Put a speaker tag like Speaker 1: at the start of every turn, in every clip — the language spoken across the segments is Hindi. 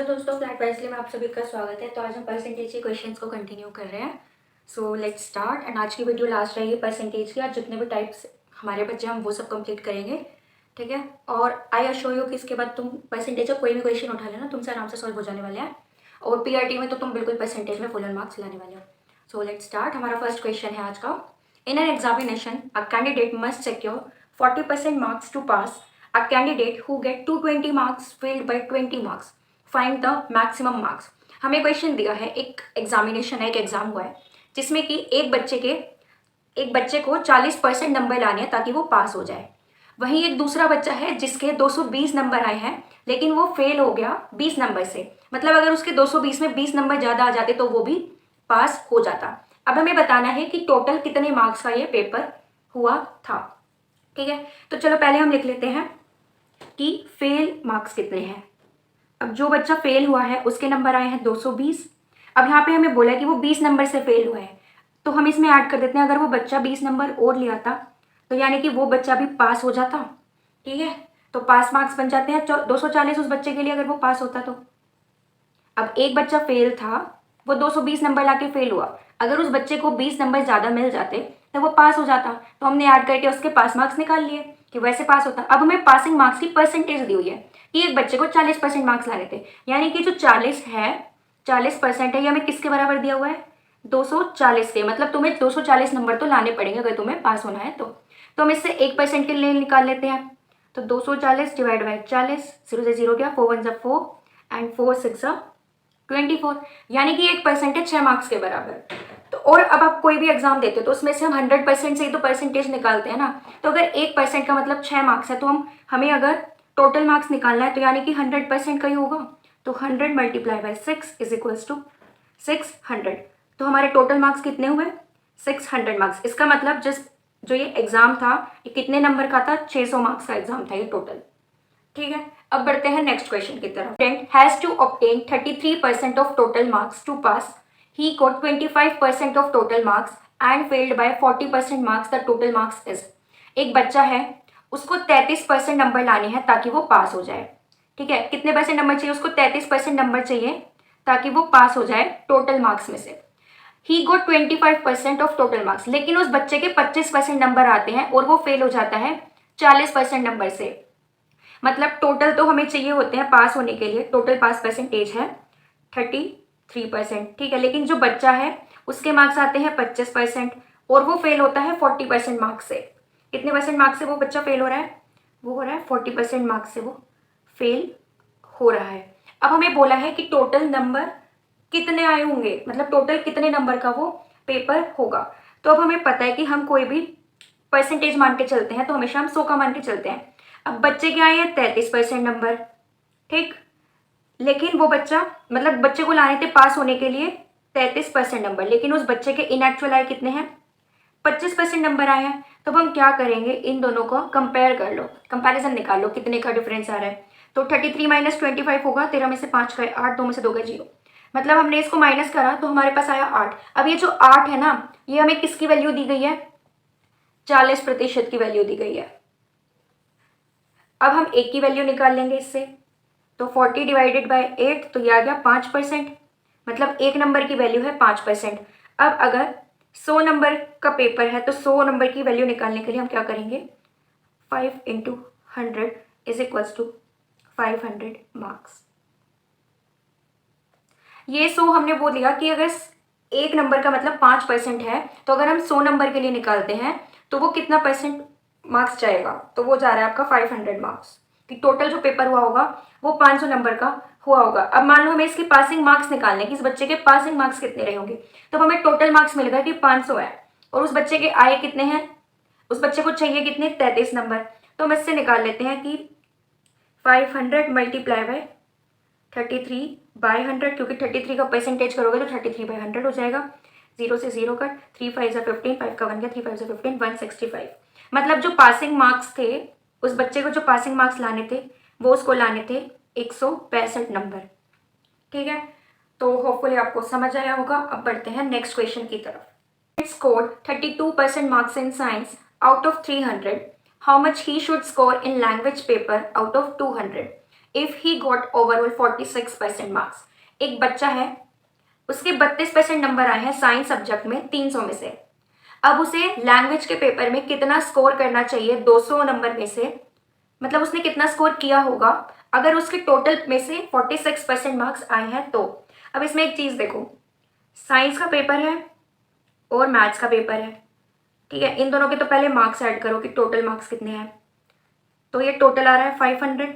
Speaker 1: हेलो दोस्तों, फ्लैट वाइजली में आप सभी का स्वागत है। तो आज हम परसेंटेज के क्वेश्चंस को कंटिन्यू कर रहे हैं। सो लेट्स स्टार्ट। एंड आज की वीडियो लास्ट रहेगी परसेंटेज की। आज जितने भी टाइप्स हमारे बच्चे हम वो सब कंप्लीट करेंगे, ठीक है। और आई अश्योर यू कि इसके बाद तुम परसेंटेज का कोई भी क्वेश्चन उठा लेना, तुमसे आराम से सॉल्व हो जाने वाले हैं। और पीआरटी में तो तुम बिल्कुल परसेंटेज में फुल एंड मार्क्स लाने वाले हो। So let's start. हमारा फर्स्ट क्वेश्चन है आज का। In an examination a candidate must secure 40% marks to pass a candidate who get 220 marks failed by 20 marks, find the maximum marks. हमें क्वेश्चन दिया है, एक एग्जामिनेशन है, एक एग्जाम हुआ है जिसमें कि एक बच्चे को 40% नंबर लाने हैं ताकि वो पास हो जाए। वहीं एक दूसरा बच्चा है जिसके 220 नंबर आए हैं लेकिन वो फेल हो गया 20 नंबर से। मतलब अगर उसके 220 में 20 नंबर ज़्यादा आ जाते तो वो भी पास हो जाता। अब हमें बताना है कि टोटल कितने मार्क्स का ये पेपर हुआ था, ठीक है। तो चलो पहले हम लिख लेते हैं कि फेल मार्क्स कितने हैं। अब जो बच्चा फेल हुआ है उसके नंबर आए हैं 220। अब यहाँ पे हमें बोला है कि वो 20 नंबर से फेल हुआ है, तो हम इसमें ऐड कर देते हैं। अगर वो बच्चा 20 नंबर और ले आता तो यानी कि वो बच्चा भी पास हो जाता, ठीक है। तो पास मार्क्स बन जाते हैं 240 उस बच्चे के लिए अगर वो पास होता तो। अब एक बच्चा फेल था, वो 220 नंबर लाके फेल हुआ। अगर उस बच्चे को 20 नंबर ज़्यादा मिल जाते तो वो पास हो जाता, तो हमने ऐड करके उसके पास मार्क्स निकाल लिए कि वैसे पास होता। अब हमें पासिंग मार्क्स की परसेंटेज दी हुई है कि एक बच्चे को 40% मार्क्स लाने थे, यानी कि जो 40% है ये हमें किसके बराबर दिया हुआ है, 240 के। मतलब तुम्हें 240 नंबर तो लाने पड़ेंगे अगर तुम्हें पास होना है तो हम इससे 1% के लिए निकाल लेते हैं। तो 240 डिवाइड बाई 40, 0 से 0 गया, 4 1 जा 4 एंड 4 6 जा 24, यानी कि 1% है 6 मार्क्स के बराबर। तो और अब आप कोई भी एग्जाम देते हो तो उसमें से हम 100% से ही तो परसेंटेज निकालते हैं ना। तो अगर 1% का मतलब 6 मार्क्स है तो हमें अगर टोटल मार्क्स निकालना है तो यानी कि 100% का ही होगा। तो 100 multiply by 6 is equals to 600। तो हमारे टोटल मार्क्स कितने हुए, 600 मार्क्स। इसका मतलब जो ये एग्जाम था ये कितने नंबर का था, 600 मार्क्स का एग्जाम था ये टोटल, ठीक है। अब बढ़ते हैं नेक्स्ट क्वेश्चन की तरफ। Student has to obtain 33% of total marks to pass. He got 25% of total marks and failed by 40% marks. The total marks is. एक बच्चा है, उसको 33% नंबर लाने हैं ताकि वो पास हो जाए, ठीक है। कितने परसेंट नंबर चाहिए उसको, 33% नंबर चाहिए ताकि वो पास हो जाए टोटल मार्क्स में से। ही गॉट 25% ऑफ टोटल मार्क्स, लेकिन उस बच्चे के 25% नंबर आते हैं और वो फेल हो जाता है 40% नंबर से। मतलब टोटल तो हमें चाहिए होते हैं पास होने के लिए, टोटल पास परसेंटेज है 33%, ठीक है। लेकिन जो बच्चा है उसके मार्क्स आते हैं 25% और वो फेल होता है 40% मार्क्स से। कितने परसेंट मार्क्स से वो बच्चा फेल हो रहा है, वो हो रहा है 40% मार्क्स से वो फेल हो रहा है। अब हमें बोला है कि टोटल नंबर कितने आए होंगे, मतलब टोटल कितने नंबर का वो पेपर होगा। तो अब हमें पता है कि हम कोई भी परसेंटेज मान के चलते हैं तो हमेशा हम 100 का मान के चलते हैं। अब बच्चे के आए हैं 33% नंबर, ठीक। लेकिन वो बच्चा, मतलब बच्चे को लाने थे पास होने के लिए 33% नंबर, लेकिन उस बच्चे के इन एक्चुअल आए कितने हैं, 25% नंबर आए हैं। तो अब हम क्या करेंगे, इन दोनों को कंपेयर कर लो, कंपैरिजन निकाल लो कितने का डिफरेंस आ रहा है। तो 33 माइनस 25 होगा, 13 में से 5 गए 8, 2 में से 2 गए 0। मतलब हमने इसको माइनस करा तो हमारे पास आया 8। अब ये जो 8 है ना, ये हमें किसकी वैल्यू दी गई है, 40% की वैल्यू दी गई है। अब हम एक की वैल्यू निकाल लेंगे इससे। तो 40 डिवाइडेड बाई 8, तो ये आ गया 5%। मतलब एक नंबर की वैल्यू है 5%। अब अगर 100 नंबर का पेपर है तो 100 नंबर की वैल्यू निकालने के लिए हम क्या करेंगे, 5 into 100 is equals to 500 marks. ये 100 हमने बोल दिया कि अगर एक नंबर का मतलब 5% है, तो अगर हम 100 नंबर के लिए निकालते हैं तो वो कितना परसेंट मार्क्स जाएगा, तो वो जा रहा है आपका 500 मार्क्स। कि टोटल जो पेपर हुआ होगा वो 500 नंबर का हुआ होगा। अब मान लो हमें इसके पासिंग मार्क्स निकालने कि इस बच्चे के पासिंग मार्क्स कितने रहे होंगे, तो हमें टोटल मार्क्स मिलेगा कि 500 है और उस बच्चे के आए कितने हैं, उस बच्चे को चाहिए कितने, 33 नंबर। तो हम इससे निकाल लेते हैं कि 500 मल्टीप्लाई बाय 33/100, क्योंकि 33 का परसेंटेज करोगे तो 33/100 हो जाएगा। 0 से 0 का 3 5 जा 15, 5 का 1 गया, 3 5 जा 15, 165। मतलब जो पासिंग मार्क्स थे, उस बच्चे को जो पासिंग मार्क्स लाने थे वो उसको लाने थे 165 नंबर, ठीक है। तो होपफुली आपको समझ आया होगा। अब बढ़ते हैं नेक्स्ट क्वेश्चन की तरफ। Score 32% marks in science out of 300, how much he should score in language paper out of 200। If he got overall 46% marks. एक बच्चा है, उसके 32% नंबर आए हैं साइंस सब्जेक्ट में 300 में से। अब उसे लैंग्वेज के पेपर में कितना स्कोर करना चाहिए 200 नंबर में से, मतलब उसने कितना स्कोर किया होगा अगर उसके टोटल में से 46% मार्क्स आए हैं तो। अब इसमें एक चीज़ देखो, साइंस का पेपर है और मैथ्स का पेपर है, ठीक है। इन दोनों के तो पहले मार्क्स ऐड करो कि टोटल मार्क्स कितने हैं। तो ये टोटल आ रहा है 500,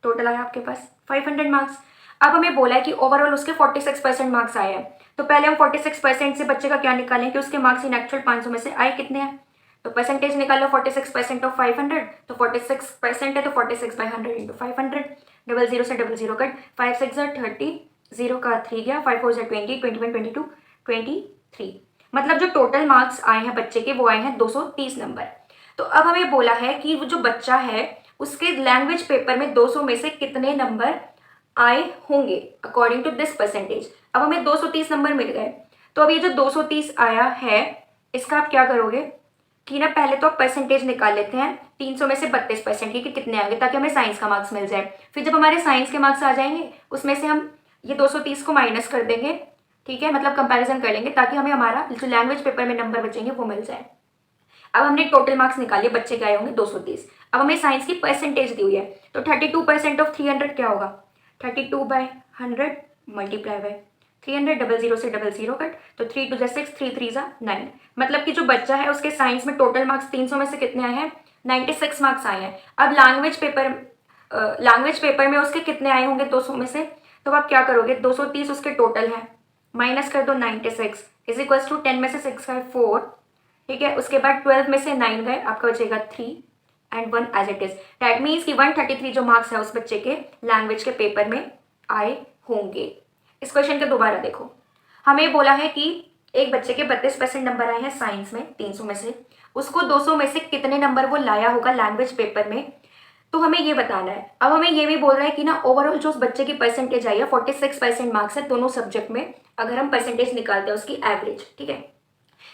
Speaker 1: टोटल आया आपके पास 500 मार्क्स। अब हमें बोला है कि ओवरऑल उसके 46% मार्क्स आए हैं, तो पहले हम 46% से बच्चे का क्या निकालें कि उसके मार्क्स इन एक्चुअल 500 में से आए कितने हैं। तो परसेंटेज निकालो 46% ऑफ 500, तो 46% है तो 46/100 इंटू 500। डबल जीरो से डबल जीरो कट, 5 6 30, 0 का 3 गया, 5 4 20, 21 22 23। मतलब जो टोटल मार्क्स आए हैं बच्चे के वो आए हैं 230 नंबर। तो अब हमें बोला है कि वो जो बच्चा है उसके लैंग्वेज पेपर में 200 में से कितने नंबर आए होंगे अकॉर्डिंग टू दिस परसेंटेज। अब हमें 230 नंबर मिल गए, तो अब ये जो 230 आया है इसका आप क्या करोगे कि ना पहले तो आप परसेंटेज निकाल लेते हैं 300 में से 32% की कि कितने आएंगे, ताकि हमें साइंस का मार्क्स मिल जाए। फिर जब हमारे साइंस के मार्क्स आ जाएंगे उसमें से हम ये 230 को माइनस कर देंगे, ठीक है, मतलब कंपैरिजन कर लेंगे ताकि हमें हमारा जो लैंग्वेज पेपर में नंबर बचेंगे वो मिल जाए। अब हमने टोटल मार्क्स निकालिए, बच्चे के आए होंगे 230। अब हमें साइंस की परसेंटेज दी हुई है, तो 32% ऑफ 300 क्या होगा, 32/100 मल्टीप्लाई बाय 300, डबल जीरो से डबल जीरो कट, तो 3 2 6, 3 3 9। मतलब कि जो बच्चा है उसके साइंस में टोटल मार्क्स 300 में से कितने आए हैं, 96 मार्क्स आए हैं। अब लैंग्वेज पेपर में उसके कितने आए होंगे 200 में से, तो आप क्या करोगे 230 उसके टोटल है, माइनस कर दो 96 इज इक्वल्स टू 10 में से 6 गए 4, ठीक है। उसके बाद 12 में से 9 गए, आपका बचेगा 3 and 1 as it is. That means कि 133 जो मार्क्स है उस बच्चे के लैंग्वेज के पेपर में आए होंगे। इस क्वेश्चन के दोबारा देखो, हमें बोला है कि एक बच्चे के 32% नंबर आए हैं साइंस में 300 में से, उसको 200 में से कितने नंबर वो लाया होगा लैंग्वेज पेपर में, तो हमें ये बताना है। अब हमें ये भी बोल रहा है कि ना ओवरऑल जो उस बच्चे की परसेंटेज आई है 46% मार्क्स है दोनों सब्जेक्ट में, अगर हम परसेंटेज निकालते हैं उसकी एवरेज, ठीक है।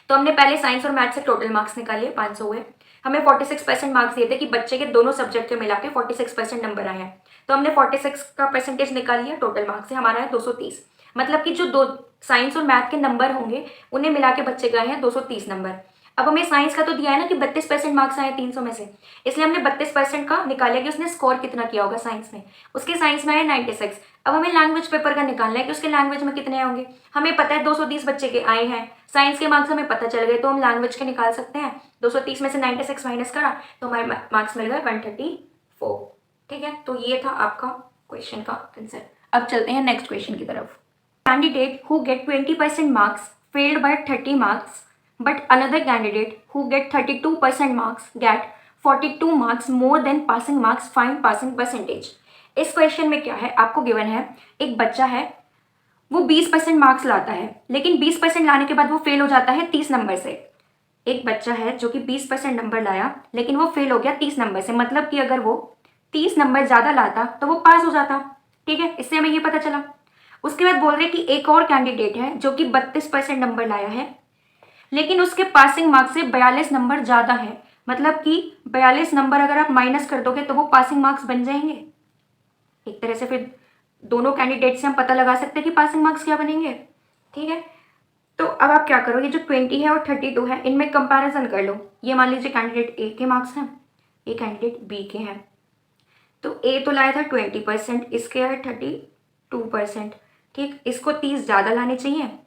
Speaker 1: तो हमने पहले साइंस और मैथ से टोटल मार्क्स निकाले 500 हुए, हमें 46% मार्क्स दिए थे कि बच्चे के दोनों सब्जेक्ट के मिला के 46% नंबर आए हैं, तो हमने 46 का परसेंटेज निकाल लिया, टोटल मार्क्स से हमारा है 230। मतलब कि जो दो साइंस और मैथ के नंबर होंगे उन्हें मिला के बच्चे गए हैं 230 नंबर। अब हमें साइंस का तो दिया है ना कि 32% मार्क्स आए 300 में से, इसलिए हमने 32% का निकाला कि उसने स्कोर कितना किया होगा साइंस में। उसके साइंस में आए 96। अब हमें लैंग्वेज पेपर का निकालना है कि उसके लैंग्वेज में कितने होंगे। हमें पता है 230 बच्चे के आए हैं, साइंस के मार्क्स हमें पता चल गए, तो हम लैंग्वेज के निकाल सकते हैं। 230 में से 96 माइनस करा तो हमारे मार्क्स मिल गए 134, ठीक है। तो ये था आपका क्वेश्चन का आंसर। अब चलते हैं नेक्स्ट क्वेश्चन की तरफ। Candidate who get 20% marks failed by 30 marks, but another candidate who get 32% marks get 42 marks more than passing marks, find passing percentage। इस क्वेश्चन में क्या है, आपको गिवन है एक बच्चा है वो 20% मार्क्स लाता है, लेकिन 20% लाने के बाद वो फेल हो जाता है 30 नंबर से। एक बच्चा है जो कि 20% नंबर लाया लेकिन वो फेल हो गया 30 नंबर से, मतलब कि अगर वो 30 नंबर ज़्यादा लाता तो वो पास हो जाता, ठीक है। इससे हमें ये पता चला। उसके बाद बोल रहे कि एक और कैंडिडेट है जो कि 32% नंबर लाया है, लेकिन उसके पासिंग मार्क्स से 42 नंबर ज़्यादा है, मतलब कि 42 नंबर अगर आप माइनस कर दोगे तो वो पासिंग मार्क्स बन जाएंगे। एक तरह से फिर दोनों कैंडिडेट से हम पता लगा सकते हैं कि पासिंग मार्क्स क्या बनेंगे, ठीक है। तो अब आप क्या करो, ये जो 20 है और 32 है इनमें कंपैरिजन कर लो। ये मान लीजिए कैंडिडेट ए के मार्क्स हैं, ये कैंडिडेट बी के हैं। तो ए तो लाया था 20%, इसके है 32%, ठीक। इसको 30 ज़्यादा लाने चाहिए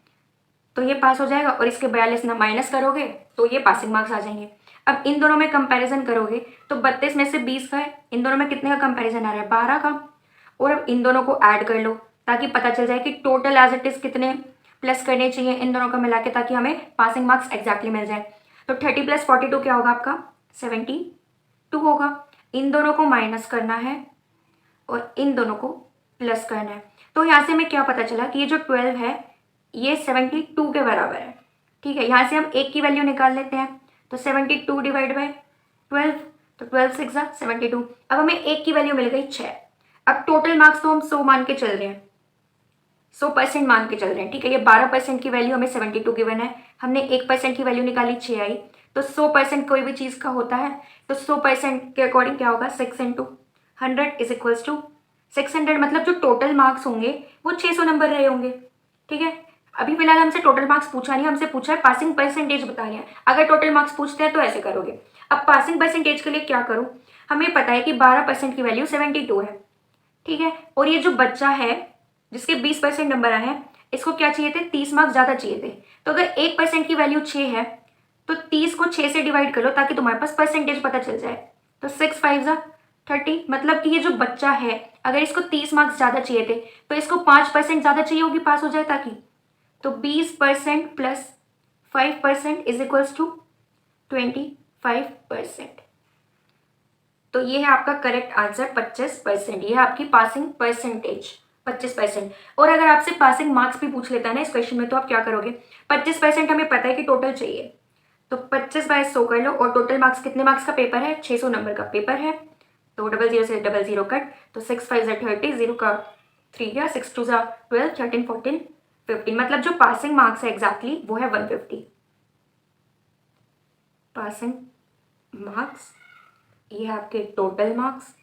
Speaker 1: तो ये पास हो जाएगा, और इसके 42 ना माइनस करोगे तो ये पासिंग मार्क्स आ जाएंगे। अब इन दोनों में कंपैरिजन करोगे तो 32 में से 20 का है, इन दोनों में कितने का कंपैरिजन आ रहा है 12 का, और अब इन दोनों को ऐड कर लो ताकि पता चल जाए कि टोटल एज इट इज़ कितने प्लस करने चाहिए इन दोनों का मिला के, ताकि हमें पासिंग मार्क्स एग्जैक्टली मिल जाए। तो 30 + 42 क्या होगा आपका 72 होगा। इन दोनों को माइनस करना है और इन दोनों को प्लस करना है। तो यहाँ से हमें क्या पता चला कि ये जो 12 है ये 72 के बराबर है, ठीक है। यहाँ से हम एक की वैल्यू निकाल लेते हैं, तो 72 डिवाइड बाई 12, तो 12 6 72। अब हमें एक की वैल्यू मिल गई 6। अब टोटल मार्क्स तो हम 100 मान के चल रहे हैं, 100% मान के चल रहे हैं, ठीक है। ये 12% की वैल्यू हमें 72 गिवन है, हमने 1% की वैल्यू निकाली 6 आई, तो 100% कोई भी चीज़ का होता है तो 100% के अकॉर्डिंग क्या होगा 6 × 100 इज इक्वल्स टू 600, मतलब जो टोटल मार्क्स होंगे वो 600 नंबर रहे होंगे। ठीक है, अभी फिलहाल हमसे टोटल मार्क्स पूछा नहीं, हमसे पूछा है पासिंग परसेंटेज बतानी है। अगर टोटल मार्क्स पूछते हैं तो ऐसे करोगे। अब पासिंग परसेंटेज के लिए क्या करूँ, हमें पता है कि 12% की वैल्यू 72 है। ठीक है, और ये जो बच्चा है जिसके 20% नंबर आए हैं, इसको क्या चाहिए थे, 30 मार्क्स ज़्यादा चाहिए थे। तो अगर 1% की वैल्यू 6 है तो 30 को 6 से डिवाइड कर लो ताकि तुम्हारे पास परसेंटेज पता चल जाए। तो 6 5 जा 30, मतलब कि ये जो बच्चा है अगर इसको 30 मार्क्स ज़्यादा चाहिए थे तो इसको 5% ज़्यादा चाहिए होगी पास हो जाए ताकि। तो 20% प्लस 5% इज इक्वल्स टू 25%। तो ये है आपका करेक्ट आंसर 25%। ये है आपकी पासिंग परसेंटेज 25%। और अगर आपसे पासिंग मार्क्स भी पूछ लेता है ना इस क्वेश्चन में, तो आप क्या करोगे, 25% हमें पता है कि टोटल चाहिए, तो 25/100 कर लो। और टोटल मार्क्स कितने मार्क्स का पेपर है, 600 नंबर का पेपर है। तो 00 से 00 कट, तो 6 5 30, 0 का 3 गया, 6 2 12, 13 14 15, मतलब जो पासिंग मार्क्स है एग्जैक्टली वो है 150 पासिंग मार्क्स। ये है आपके टोटल मार्क्स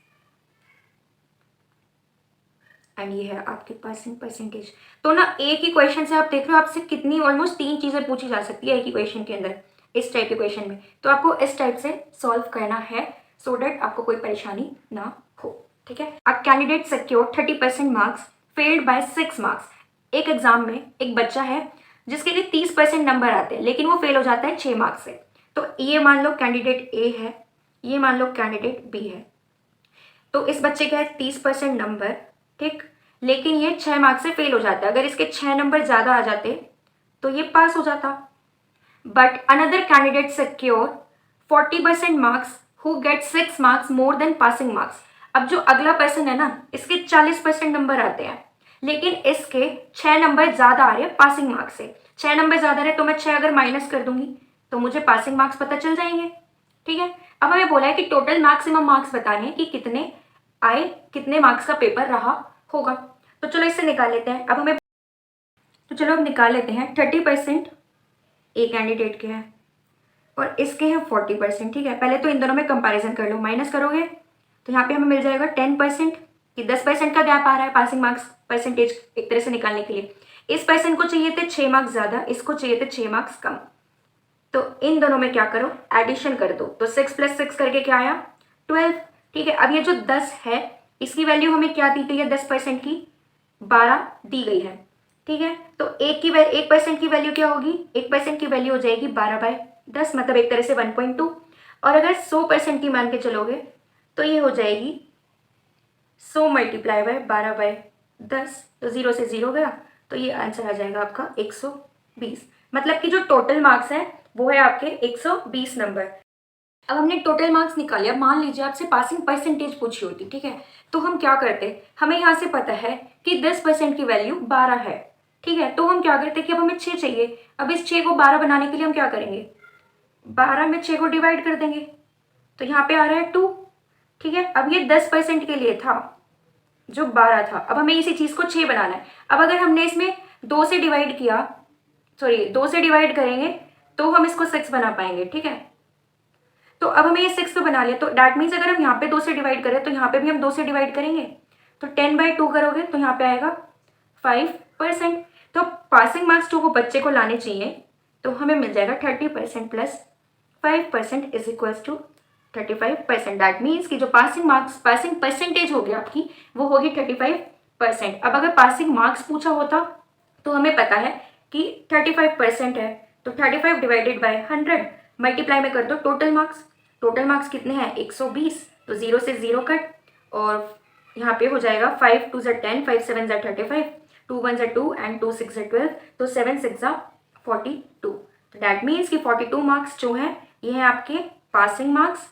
Speaker 1: एंड ये है आपके पासिंग परसेंटेज। तो ना एक ही क्वेश्चन से आप देख रहे हो आपसे कितनी ऑलमोस्ट 3 चीज़ें पूछी जा सकती है एक ही क्वेश्चन के अंदर, इस टाइप के क्वेश्चन में। तो आपको इस टाइप से सॉल्व करना है सो डैट आपको कोई परेशानी ना हो। ठीक है, a candidate secure 30% marks failed by 6 marks. एक एग्जाम में एक बच्चा है जिसके लिए 30% नंबर आते हैं लेकिन वो फेल हो जाता है 6 मार्क्स से। तो ये मान लो कैंडिडेट ए है, ये मान लो कैंडिडेट बी है। तो इस बच्चे का है 30% नंबर, ठीक, लेकिन ये 6 मार्क्स से फेल हो जाता है। अगर इसके 6 नंबर ज़्यादा आ जाते तो ये पास हो जाता। But another candidate secure 40% marks who get 6 marks more than passing marks. अब जो अगला पर्सन है ना, इसके 40% नंबर आते हैं लेकिन इसके 6 नंबर ज़्यादा आ रहे हैं पासिंग मार्क्स से। 6 नंबर ज़्यादा रहे तो मैं 6 अगर माइनस कर दूंगी तो मुझे पासिंग मार्क्स पता चल जाएंगे। ठीक है, अब हमें बोला है कि टोटल मैक्सिमम मार्क्स बताने हैं कि कितने आए, कितने मार्क्स का पेपर रहा होगा। तो चलो इससे निकाल लेते हैं। चलो अब निकाल लेते हैं। 30% ए कैंडिडेट के हैं और इसके हैं 40%। ठीक है, पहले तो इन दोनों में कंपैरिजन कर लो, माइनस करोगे तो यहाँ पे हमें मिल जाएगा 10%, कि 10% का गैप आ रहा है पासिंग मार्क्स परसेंटेज एक तरह से निकालने के लिए। इस पर्सन को चाहिए थे 6 मार्क्स ज़्यादा, इसको चाहिए थे 6 मार्क्स कम। तो इन दोनों में क्या करो, एडिशन कर दो। तो 6 + 6 करके क्या आया, 12। ठीक है, अब ये जो 10 है इसकी वैल्यू हमें क्या दी गई है, 10% की 12 दी गई है। ठीक है, तो 1% की वैल्यू क्या होगी, 1% की वैल्यू हो जाएगी 12/10, मतलब एक तरह से 1.2। और अगर 100% की मान के चलोगे तो ये हो जाएगी 100 × 12/10, तो 0 से 0 गया, तो ये आंसर आ जाएगा आपका 120। मतलब कि जो टोटल मार्क्स हैं वो है आपके 120 नंबर। अब हमने टोटल मार्क्स निकाले। अब मान लीजिए आपसे पासिंग परसेंटेज पूछी होती, ठीक है, तो हम क्या करते, हमें यहाँ से पता है कि 10% की वैल्यू 12 है। ठीक है, तो हम क्या करते कि अब हमें 6 चाहिए। अब इस 6 को 12 बनाने के लिए हम क्या करेंगे, 12 में 6 को डिवाइड कर देंगे, तो यहाँ पे आ रहा है 2। ठीक है, अब ये 10% के लिए था जो 12 था, अब हमें इसी चीज़ को 6 बनाना है। अब अगर हमने इसमें 2 से डिवाइड किया, सॉरी 2 से डिवाइड करेंगे तो हम इसको 6 बना पाएंगे। ठीक है, तो अब हमें ये 6 तो बना लिया, तो डैट मीन्स अगर हम यहाँ पे 2 से डिवाइड करें तो यहाँ पे भी हम 2 से डिवाइड करेंगे, तो 10/2 करोगे तो यहाँ पे आएगा 5%। तो पासिंग मार्क्स जो वो बच्चे को लाने चाहिए तो हमें मिल जाएगा 30% plus 5% is equals to 35%। That means कि जो पासिंग परसेंटेज होगी आपकी वो होगी 35%। अब अगर पासिंग मार्क्स पूछा होता तो हमें पता है कि 35% है, तो 35 डिवाइडेड बाय 100 मल्टीप्लाई में कर दो टोटल मार्क्स। टोटल मार्क्स कितने हैं 120, तो 0 से 0 कट, और यहाँ पे हो जाएगा 5 2 10, 5 7 35, 2 1 2 एंड 2 6 12, तो 7 6 42। तो डैट मीन्स कि 42 मार्क्स जो हैं ये हैं आपके पासिंग मार्क्स,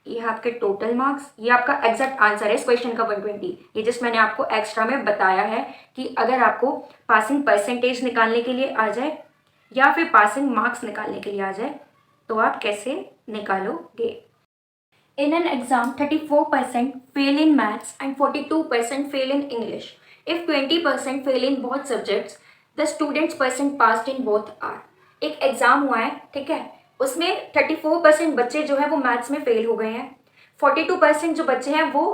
Speaker 1: ये है आपके टोटल मार्क्स, ये आपका एग्जैक्ट आंसर है इस क्वेश्चन का 120। ये जस्ट मैंने आपको एक्स्ट्रा में बताया है कि अगर आपको पासिंग परसेंटेज निकालने के लिए आ जाए या फिर पासिंग मार्क्स निकालने के लिए आ जाए तो आप कैसे निकालोगे। In an exam, 34% fail in maths and 42% fail in English. If 20% fail in both subjects, the students percent passed in both are. एक एग्ज़ाम हुआ है, ठीक है, उसमें 34% बच्चे जो है वो मैथ्स में फेल हो गए हैं, 42% जो बच्चे हैं वो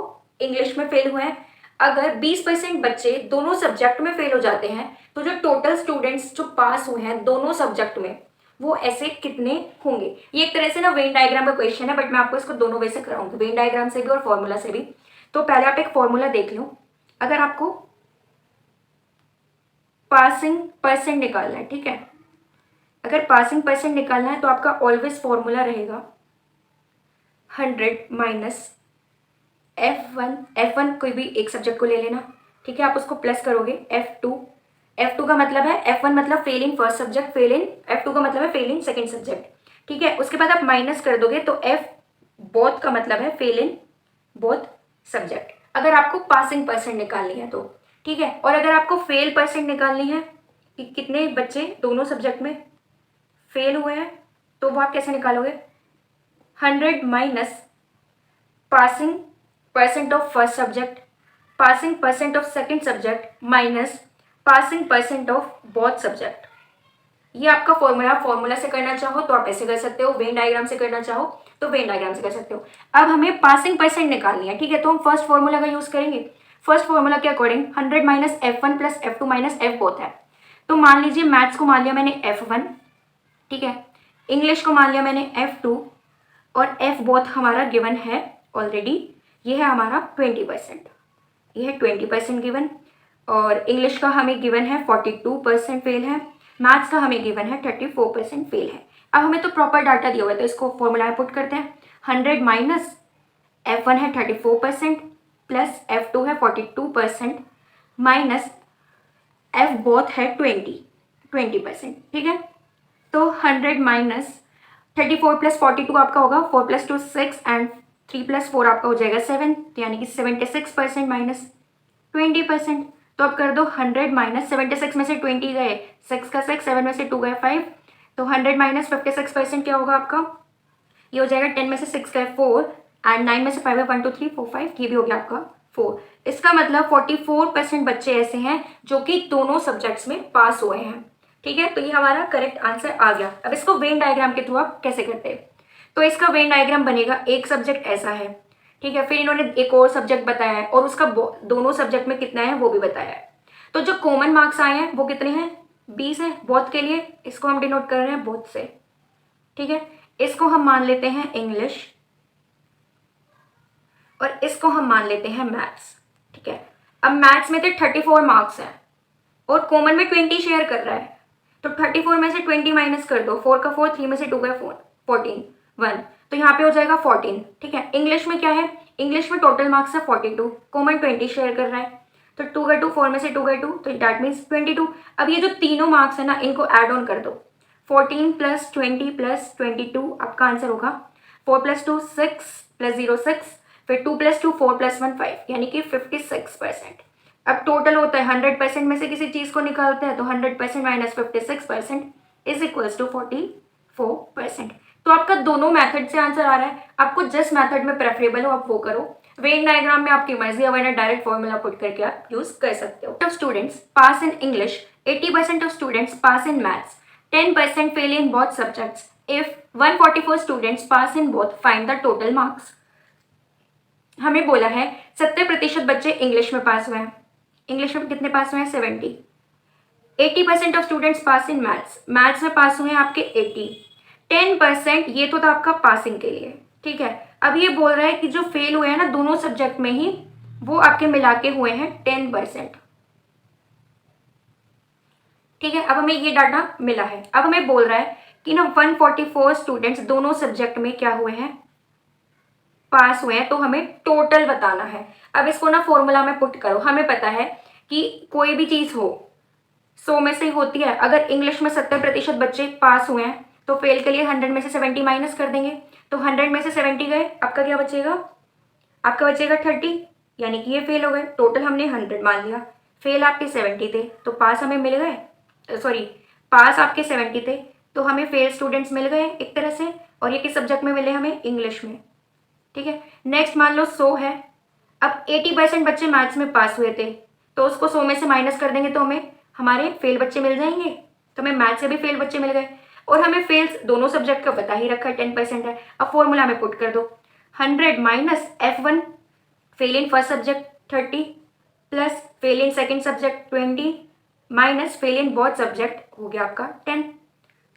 Speaker 1: इंग्लिश में फेल हुए हैं। अगर 20% बच्चे दोनों सब्जेक्ट में फेल हो जाते हैं तो जो टोटल स्टूडेंट्स जो पास हुए हैं दोनों सब्जेक्ट में वो ऐसे कितने होंगे। ये एक तरह से ना वेन डायग्राम का क्वेश्चन है, बट मैं आपको इसको दोनों वे से कराऊंगी, वेन डायग्राम से भी और फॉर्मूला से भी। तो पहले आप एक फॉर्मूला देख लो। अगर आपको पासिंग परसेंट निकालना है, ठीक है, अगर पासिंग परसेंट निकालना है तो आपका ऑलवेज फॉर्मूला रहेगा 100 माइनस F1 कोई भी एक सब्जेक्ट को ले लेना, ठीक है, आप उसको प्लस करोगे F2 का मतलब है F1 मतलब fail in first subject, F2 का मतलब है फेल इन सेकेंड सब्जेक्ट, ठीक है। उसके बाद आप माइनस कर दोगे तो F बोथ का मतलब है फेल इन बोथ सब्जेक्ट, अगर आपको पासिंग परसेंट निकालनी है तो, ठीक है। और अगर आपको फेल परसेंट निकालनी है कि कितने बच्चे दोनों सब्जेक्ट में फेल हुए हैं, तो वो आप कैसे निकालोगे, 100 minus passing percent of first subject, passing percent of second subject minus passing percent of both subject. ये आपका फॉर्मूला से करना चाहो तो आप ऐसे कर सकते हो, वेन डायग्राम से करना चाहो तो वेन डायग्राम से कर सकते हो। अब हमें पासिंग परसेंट निकालनी है, ठीक है, तो हम फर्स्ट फॉर्मूला का यूज करेंगे। फर्स्ट फॉर्मूला के according 100 minus F1 plus F2 minus F both है। तो मान लीजिए मैथ्स को मान लिया मैंने F1, ठीक है, इंग्लिश को मान लिया मैंने F2 और F बोथ हमारा गिवन है ऑलरेडी, ये है हमारा 20%, ये है 20% गिवन। और इंग्लिश का हमें गिवन है 42% फेल है, मैथ्स का हमें गिवन है 34% फेल है। अब हमें तो प्रॉपर डाटा दिया हुआ है तो इसको फॉर्मूला में पुट करते हैं। 100 माइनस F1 है 34% प्लस F2 है 42% माइनस F बोथ है 20%, ठीक है। तो 100 माइनस 34 प्लस 42 आपका होगा 4 प्लस 2 6 एंड 3 प्लस 4 आपका हो जाएगा 7, तो यानी कि 76% माइनस 20%। तो अब कर दो 100 माइनस 76 में से 20 गए 6 का 6, 7 में से 2 गए 5, तो 100 माइनस 56% क्या होगा आपका, ये हो जाएगा 10 में से 6 गए 4 एंड 9 में से 5 है 1 2 3 4 5, ये भी हो गया आपका 4। इसका मतलब 44% बच्चे ऐसे हैं जो कि दोनों सब्जेक्ट्स में पास हुए हैं, ठीक है। तो ये हमारा करेक्ट आंसर आ गया। अब इसको वेन डायग्राम के थ्रू आप कैसे करते हैं, तो इसका वेन डायग्राम बनेगा, एक सब्जेक्ट ऐसा है, ठीक है, फिर इन्होंने एक और सब्जेक्ट बताया है और उसका दोनों सब्जेक्ट में कितना है वो भी बताया है। तो जो कॉमन मार्क्स आए हैं वो कितने हैं, 20 हैं बोथ के लिए, इसको हम डिनोट कर रहे हैं बोथ से, ठीक है। इसको हम मान लेते हैं इंग्लिश और इसको हम मान लेते हैं मैथ्स, ठीक है। अब मैथ्स में तो 34 मार्क्स हैं और कॉमन में 20 शेयर कर रहा है, तो 34 में से 20 माइनस कर दो, 4 का 4, 3 में से 2 गए 4, 14 1, तो यहाँ पे हो जाएगा 14, ठीक है। इंग्लिश में क्या है, इंग्लिश में टोटल मार्क्स है 42, कॉमन 20 शेयर कर रहा है, तो 2 गए 2, 4 में से 2 गए 2, तो दैट मीन्स 22। अब ये जो तीनों मार्क्स है ना इनको ऐड ऑन कर दो, 14 प्लस 20 प्लस 22 आपका आंसर होगा 4 प्लस 2 6 प्लस 0 6, फिर 2 प्लस 2 4 प्लस 1 5, यानी कि 56%। अब टोटल होता है 100% में से किसी चीज़ को निकालते हैं तो 100% माइनस 56% इज इक्वल्स टू 44%। तो आपका दोनों मेथड से आंसर आ रहा है, आपको जिस मेथड में प्रेफरेबल हो आप वो करो। वेन डायग्राम में आपकी मर्जी है, वरना डायरेक्ट फॉर्मूला पुट करके आप यूज कर सकते हो। Of students pass in English, 80% of students pass in maths, 10% fail in both subjects. If 144 students pass in both, find the total marks. हमें बोला है 70% बच्चे इंग्लिश में पास हुए हैं, इंग्लिश में कितने पास हुए हैं 70। 80% of students pass in maths, maths में पास हुए हैं आपके 80। 10% ये तो था आपका पासिंग के लिए, ठीक है। अब ये बोल रहा है कि जो फेल हुए हैं ना दोनों सब्जेक्ट में ही, वो आपके मिला के हुए हैं 10%, ठीक है। अब हमें ये डाटा मिला है, अब हमें बोल रहा है कि ना 144 स्टूडेंट्स दोनों सब्जेक्ट में क्या हुए हैं, पास हुए हैं, तो हमें टोटल बताना है। अब इसको ना फॉर्मूला में पुट करो। हमें पता है कि कोई भी चीज़ हो 100 में से ही होती है। अगर इंग्लिश में 70% बच्चे पास हुए हैं तो फेल के लिए 100 में से 70 माइनस कर देंगे, तो 100 में से 70 गए, आपका क्या बचेगा, आपका बचेगा 30, यानी कि ये फेल हो गए। टोटल हमने 100 मान लिया, फेल आपके 70 थे तो पास हमें मिल गए, सॉरी पास आपके 70 थे तो हमें फेल स्टूडेंट्स मिल गए एक तरह से, और ये किस सब्जेक्ट में मिले हमें, इंग्लिश में, ठीक है। नेक्स्ट मान लो 100 है, अब 80% बच्चे मैथ्स में पास हुए थे तो उसको 100 में से माइनस कर देंगे तो हमें हमारे फेल बच्चे मिल जाएंगे, तो हमें मैथ्स से भी फेल बच्चे मिल गए। और हमें फेल्स दोनों सब्जेक्ट का बता ही रखा है 10% है। अब फॉर्मूला में पुट कर दो, 100 minus F1 fail in first subject 30 plus fail in second subject 20 minus fail in both subject हो गया आपका 10।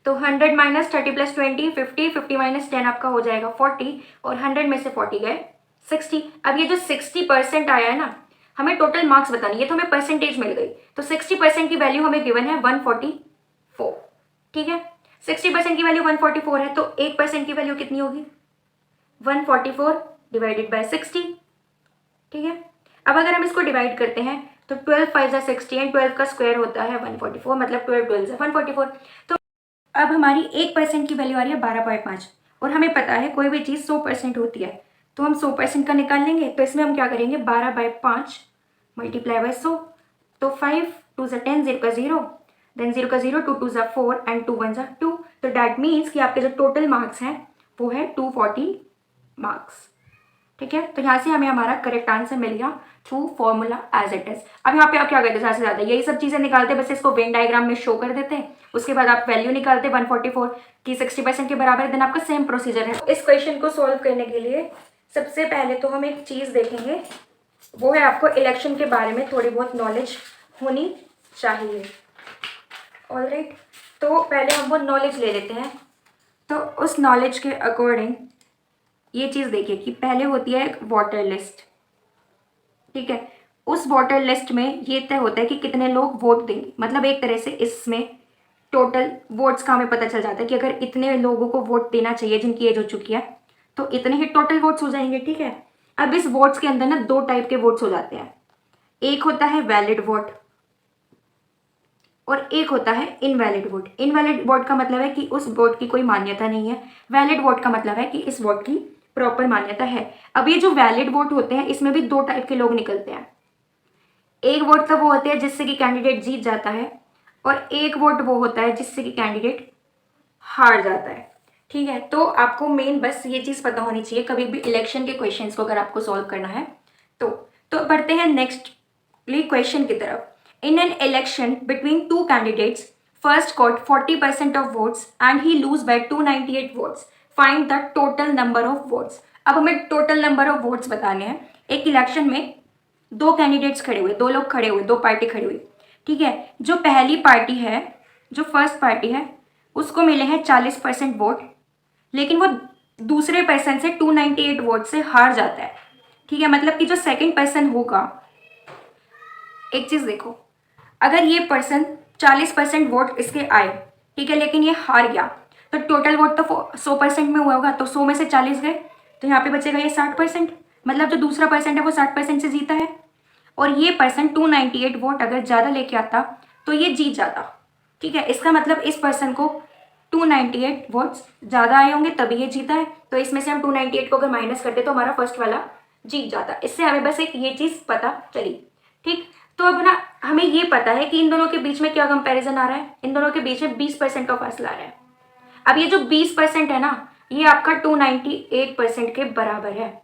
Speaker 1: तो 100 माइनस 30 प्लस 20 50, 50 माइनस 10 आपका हो जाएगा 40 और 100 में से 40 गए 60। अब ये जो 60% आया है ना, हमें टोटल मार्क्स बतानी है, तो हमें परसेंटेज मिल गई। तो 60% की वैल्यू हमें गिवन है 144। ठीक है, 60% की वैल्यू 144 है, तो 1% की वैल्यू कितनी होगी? 144 डिवाइडेड बाय 60। ठीक है, अब अगर हम इसको डिवाइड करते हैं तो 12 5 60 एंड 12 का स्क्वायर होता है 144, मतलब 12 12 से 144। तो अब हमारी 1% की वैल्यू आ रही है 12/5 और हमें पता है कोई भी चीज़ 100% होती है, तो हम 100% का निकाल लेंगे। तो इसमें हम क्या करेंगे, 12/5 मल्टीप्लाई बाय 100। तो 5 2 ज़ा 10, 0 का 0, देन 0 का 0, 2 2 ज़ा 4 एंड 2 1 ज़ा 2। तो डैट मीन्स कि आपके जो टोटल मार्क्स हैं वो है 240 मार्क्स। ठीक है, तो यहाँ से हमें हमारा करेक्ट आंसर मिल गया through formula as it is. अब यहाँ पे आप क्या करते हैं, ज़्यादा से ज़्यादा यही सब चीज़ें निकालते, बस इसको वेन डायग्राम में शो कर देते हैं। उसके बाद आप वैल्यू निकालते 144 की 60% के बराबर, देन आपका सेम प्रोसीजर है। इस क्वेश्चन को सॉल्व करने के लिए सबसे पहले तो हम एक चीज़ देखेंगे, वो है आपको इलेक्शन के बारे में थोड़ी बहुत नॉलेज होनी चाहिए। ऑलराइट, तो पहले हम वो नॉलेज ले लेते हैं। तो उस नॉलेज के अकॉर्डिंग ये चीज़ देखिए कि पहले होती है एक वोटर लिस्ट। ठीक है, उस वोटर लिस्ट में ये तय होता है कि कितने लोग वोट देंगे, मतलब एक तरह से इसमें टोटल वोट्स का हमें पता चल जाता है कि अगर इतने लोगों को वोट देना चाहिए जिनकी एज हो चुकी है, तो इतने ही टोटल वोट्स हो जाएंगे। ठीक है, अब इस वोट्स के अंदर ना दो टाइप के वोट्स हो जाते हैं, एक होता है वैलिड वोट और एक होता है इनवैलिड वोट। इनवैलिड वोट का मतलब है कि उस वोट की कोई मान्यता नहीं है, वैलिड वोट का मतलब है कि इस वोट की प्रॉपर मान्यता है। अब ये जो वैलिड वोट होते हैं इसमें भी दो टाइप के लोग निकलते हैं। एक वोट तो वो होते हैं जिससे कि कैंडिडेट जीत जाता है, और एक वोट वो होता है जिससे कि कैंडिडेट हार जाता है। ठीक है, तो आपको मेन बस ये चीज़ पता होनी चाहिए कभी भी इलेक्शन के क्वेश्चंस को अगर आपको सॉल्व करना है तो बढ़ते हैं नेक्स्ट क्वेश्चन की तरफ। In an election between two candidates, first got 40% of votes and he lose by 298 votes, find the total number of votes. अब हमें टोटल नंबर ऑफ वोट्स बताने हैं। एक इलेक्शन में दो कैंडिडेट्स खड़े हुए, दो लोग खड़े हुए, दो पार्टी खड़ी हुई। ठीक है, जो पहली पार्टी है, जो फर्स्ट पार्टी है, उसको मिले हैं 40% वोट, लेकिन वो दूसरे पर्सन से 298 वोट से हार जाता है। ठीक है, मतलब कि जो सेकंड पर्सन होगा, एक चीज़ देखो, अगर ये पर्सन 40% वोट इसके आए, ठीक है, लेकिन ये हार गया, तो टोटल वोट तो 100% में हुआ होगा, तो 100 में से 40 गए, तो यहाँ पे बचेगा ये 60%। मतलब जो दूसरा पर्सन है वो 60% से जीता है, और ये पर्सन 298 वोट अगर ज़्यादा लेके आता तो ये जीत जाता। ठीक है, इसका मतलब इस पर्सन को 298 वोट्स ज़्यादा आए होंगे तभी ये जीता है। तो इसमें से हम 298 को अगर माइनस करते तो हमारा फर्स्ट वाला जीत जाता। इससे हमें बस एक ये चीज़ पता चली। ठीक, तो अब ना हमें ये पता है कि इन दोनों के बीच में क्या कंपैरिजन आ रहा है, इन दोनों के बीच में 20% का फासला आ रहा है। अब ये जो 20% है ना, ये आपका 298% के बराबर है,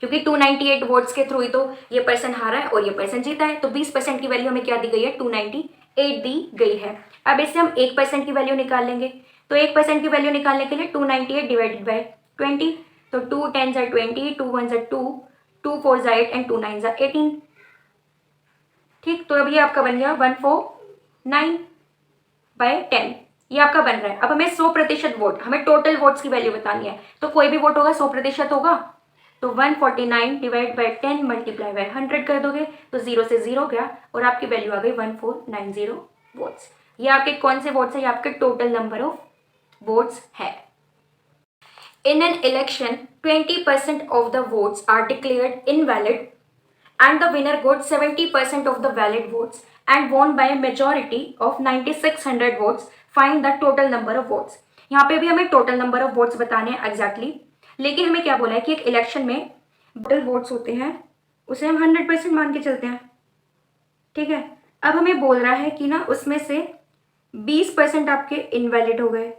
Speaker 1: क्योंकि 298 वोट्स के थ्रू ही तो ये पर्सन हारा है और ये पर्सन जीता है। तो 20% की वैल्यू हमें क्या दी गई है, 298 दी गई है। अब इससे हम 1% की वैल्यू निकाल लेंगे। तो 1% की वैल्यू निकालने के लिए 298 डिवाइडेड बाई 20, तो 2 10 ज़ा 20, 2 1 ज़ा 2, 2 4 ज़ा 8 एंड 2 9 ज़ा 18। ठीक, तो अब ये आपका बन गया 149/10, ये आपका बन रहा है। अब हमें 100% वोट, हमें टोटल वोट्स की वैल्यू बतानी है, तो कोई भी वोट होगा 100% होगा, तो 149 डिवाइड बाई 10 मल्टीप्लाई बाई 100 कर दोगे तो 0 से 0 गया और आपकी वैल्यू आ गई 1490 वोट्स। ये आपके कौन से वोट्स है, ये आपके टोटल नंबर ऑफ वोट्स है। In an election 20% of the votes are declared invalid and the winner got 70% of the valid votes and won by a majority of 9600 votes. Find the total number of votes. यहाँ पे भी हमें टोटल नंबर ऑफ वोट्स बताने हैं एग्जैक्टली, लेकिन हमें क्या बोला है कि एक इलेक्शन में टोटल वोट्स होते हैं उसे हम 100% मान के चलते हैं। ठीक है, अब हमें बोल रहा है कि ना उसमें से 20% आपके इनवैलिड हो गए।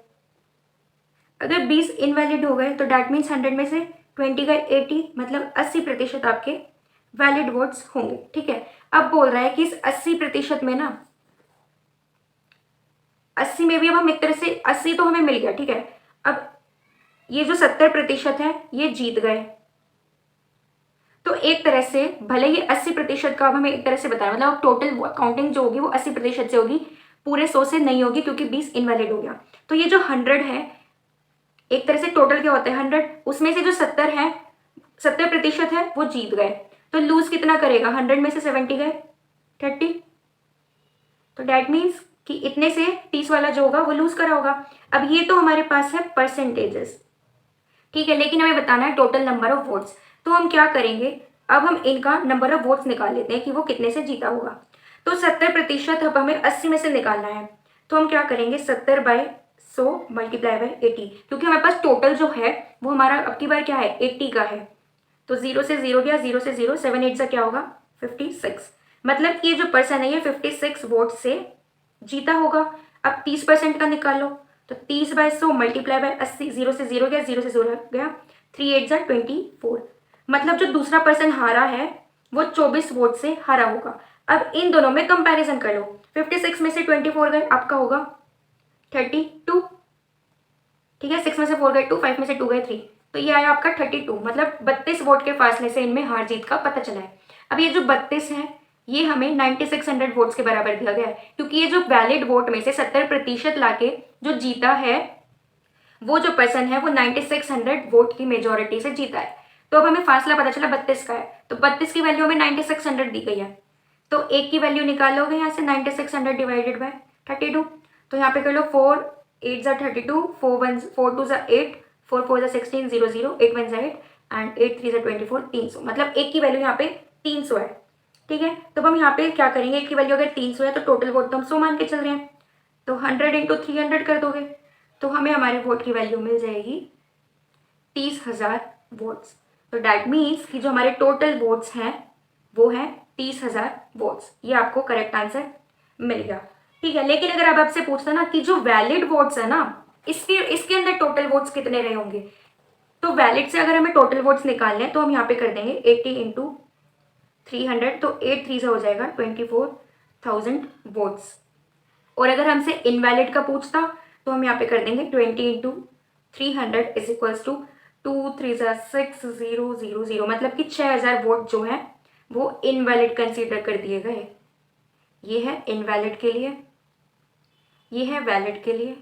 Speaker 1: अगर 20 इनवैलिड हो गए तो डैट मीन्स 100 में से 20 गए 80, मतलब 80% आपके वैलिड वोट्स होंगे। ठीक है, अब बोल रहा है कि इस 80% में ना 80 में भी अब हम एक तरह से 80 तो हमें मिल गया। ठीक है, अब ये जो 70% है ये जीत गए। तो एक तरह से भले ही 80% का अब हमें एक तरह से बताया, मतलब अब टोटल काउंटिंग जो होगी वो 80% से होगी, पूरे 100 से नहीं होगी क्योंकि 20 इनवैलिड हो गया। तो ये जो 100 है, एक तरह से टोटल क्या होता है 100, उसमें से जो 70% है वो जीत गए। तो लूज कितना करेगा, 100 में से 70 गए 30। तो डैट मीन्स कि इतने से 30 वाला जो होगा वो लूज करा होगा। अब ये तो हमारे पास है परसेंटेजेस, ठीक है, लेकिन हमें बताना है टोटल नंबर ऑफ वोट्स। तो हम क्या करेंगे, अब हम इनका नंबर ऑफ वोट्स निकाल लेते हैं कि वो कितने से जीता होगा। तो 70% अब हमें 80 में से निकालना है। तो हम क्या करेंगे, 70/100 मल्टीप्लाई बाई 80, क्योंकि हमारे पास टोटल जो है वो हमारा अब की बार क्या है 80 का है। तो 0 से 0 गया, 0 से 0, 7 8 से क्या होगा 56। मतलब कि ये जो पर्सन है ये 56 वोट से जीता होगा। अब 30% का निकाल लो, तो 30/100 मल्टीप्लाई बाय 80, 0 से 0 गया, 0 से 0 गया, 3 8 जा 24। मतलब जो दूसरा पर्सन हारा है वो 24 वोट से हारा होगा। अब इन दोनों में कंपैरिजन कर लो, 56 में से 24 गए, आपका होगा 32, ठीक है, 6 में से 4 गए 2, 5 में से 2 गए 3, तो ये आया आपका 32। मतलब 32 वोट के फासले से इनमें हार जीत का पता चला है। अब ये जो 32 है ये हमें 9600 वोट्स के बराबर दिया गया है, क्योंकि ये जो वैलिड वोट में से 70% लाके जो जीता है वो जो पर्सन है वो 9600 वोट की मेजोरिटी से जीता है। तो अब हमें फासला पता चला 32 का है, तो 32 की वैल्यू हमें 9600 दी गई है। तो एक की वैल्यू निकालोगे यहाँ से 9600 डिवाइडेड बाय 32। तो यहाँ पे कर लो 4 8 जा 32, 4 2 जा 8, 4 4 जा 16, 0 0, 8 1 जा 8 एंड 8 3 जा 24, 300। मतलब एक की वैल्यू यहाँ पे 300 है, ठीक है। तो अब हम यहाँ पे क्या करेंगे, एक की वैल्यू अगर 300 है तो टोटल वोट तो हम 100 मान के चल रहे हैं, तो 100 इंटू 300 कर दोगे तो हमें हमारे वोट की वैल्यू मिल जाएगी 30,000 वोट्स। तो डैट मीन्स कि जो हमारे टोटल वोट्स हैं वो है 30,000 वोट्स। ये आपको करेक्ट आंसर मिल गया, ठीक है। लेकिन अगर आप आपसे पूछता ना कि जो वैलिड वोट्स है ना इसके अंदर टोटल वोट्स कितने रहे होंगे, तो वैलिड से अगर हमें टोटल वोट्स निकालने हैं तो हम यहाँ पे कर देंगे 80 इंटू 300, तो 8 3 से हो जाएगा 24,000 वोट्स। और अगर हमसे इनवैलिड का पूछता तो हम यहाँ पे कर देंगे 20 इंटू 300 इज इक्वल्स टू 2 3 6 0 0 0। मतलब कि 6000 वोट जो है वो इनवैलिड कंसीडर कर दिए गए। ये है इनवैलिड के लिए, ये है वैलिड के लिए,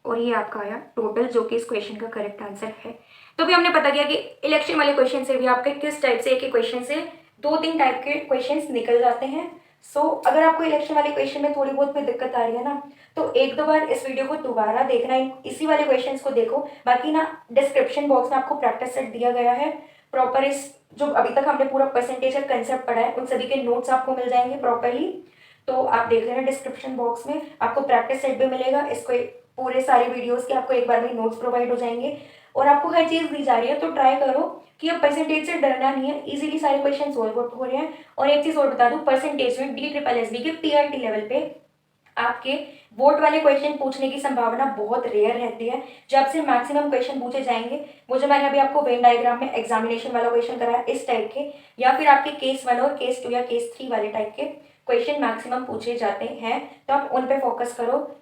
Speaker 1: और ये आपका आया टोटल, जो कि इस क्वेश्चन का करेक्ट आंसर है। तो भी हमने पता किया कि इलेक्शन वाले क्वेश्चन से भी आपके किस टाइप से, एक ही क्वेश्चन से 2-3 टाइप के क्वेश्चंस निकल जाते हैं। सो अगर आपको इलेक्शन वाले क्वेश्चन में थोड़ी बहुत भी दिक्कत आ रही है ना, तो एक दो बार इस वीडियो को दोबारा देखना, इसी वाले क्वेश्चंस को देखो। बाकी ना डिस्क्रिप्शन बॉक्स में आपको प्रैक्टिस सेट दिया गया है प्रॉपर, इस जो अभी तक हमने पूरा परसेंटेज का कंसेप्ट पढ़ा है उन सभी के नोट्स आपको मिल जाएंगे प्रॉपरली। तो आप देख लेना डिस्क्रिप्शन बॉक्स में, आपको प्रैक्टिस सेट भी मिलेगा, इसको पूरे सारे वीडियोस के आपको एक बार में नोट्स प्रोवाइड हो जाएंगे और आपको हर चीज़ दी जा रही है। तो ट्राई करो कि अब परसेंटेज से डरना नहीं है, इजीली सारे क्वेश्चन सोल्व हो रहे हैं। और एक चीज़ और बता दूं, परसेंटेज में DSSB के PRT लेवल पे आपके वोट वाले क्वेश्चन पूछने की संभावना बहुत रेयर रहती है। जब से मैक्सिमम क्वेश्चन पूछे जाएंगे वो जो मैंने अभी आपको वेन डायग्राम में एग्जामिनेशन वाला क्वेश्चन कराया इस टाइप के, या फिर आपके केस 1 और केस 2 या केस 3 वाले टाइप के क्वेश्चन मैक्सिमम पूछे जाते हैं। तो आप उन पे फोकस करो,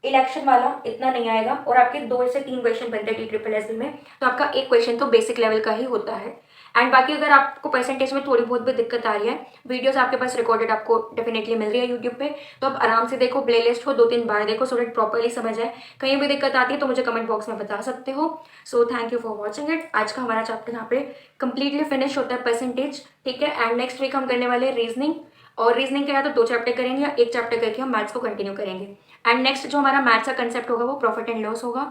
Speaker 1: इलेक्शन वाला इतना नहीं आएगा। और आपके 2 से 3 क्वेश्चन बनते हैं DSSB में, तो आपका एक क्वेश्चन तो बेसिक लेवल का ही होता है। एंड बाकी अगर आपको परसेंटेज में थोड़ी बहुत भी दिक्कत आ रही है, वीडियोस आपके पास रिकॉर्डेड आपको डेफिनेटली मिल रही है यूट्यूब पे, तो आप आराम से देखो, प्लेलिस्ट हो 2-3 बार देखो, सो दैट प्रॉपरली समझ आए। कहीं भी दिक्कत आती है तो मुझे कमेंट बॉक्स में बता सकते हो। So thank you for watching it. आज का हमारा चैप्टर यहाँ पे कंप्लीटली फिनिश होता है परसेंटेज, ठीक है। एंड नेक्स्ट वीक हम करने वाले रीजनिंग, और रीजनिंग के या तो 2 चैप्टर करेंगे या 1 चैप्टर करके हम मैथ्स को कंटिन्यू करेंगे। एंड नेक्स्ट जो हमारा मैथ्स का कंसेप्ट होगा वो प्रॉफिट एंड लॉस होगा।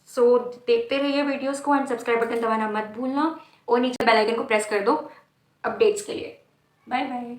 Speaker 1: सो देखते रहिए वीडियोस को एंड सब्सक्राइब बटन दबाना मत भूलना और नीचे बेल आइकन को प्रेस कर दो अपडेट्स के लिए। Bye bye.